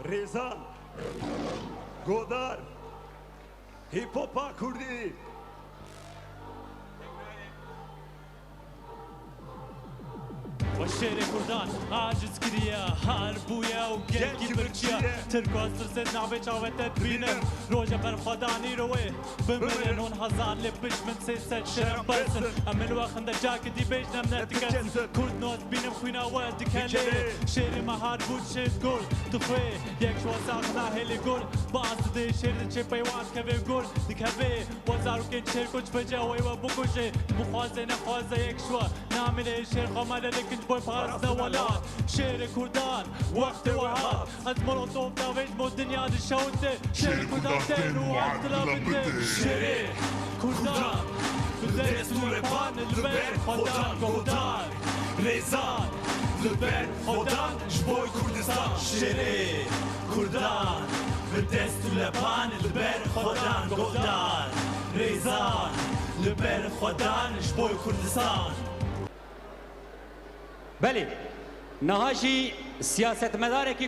Rezan Godar Hipopa Kurdi والشعر كردان عاجز كريا هاربويا وقلقي برشيا تركو سرسد نعبي شاوتت بينم روجا برخداني روي بمرن هون هزار لبش من سيسد شرم برسن امن وخند جاك دي بيش نمنتكن كرد نوز بينم خوينا ودك هلي شعر ما هاربود شعر قول تخوي يك شو ساقنا هلي قول باز دي شعر چه پیوان كوي قول دك هبي وزارو كن شعر كوش بجاوي وبكوشي مخوازي نخوازي يك شو نعمل شعر خمال لكن بوي بغرزنا ولا شعر كردان وقت وهاب از مولوتوف داويش مو دنيا دي شوته شعر كردان تين وقت لابده شعر كردان بدأت نوربان البر خدان قودان ريزان البر خدان جبوي كردستان شعر كردان بدأت نوربان البر خدان قودان ريزان البر خدان جبوي كردستان بله نهاجی سیاست مداره که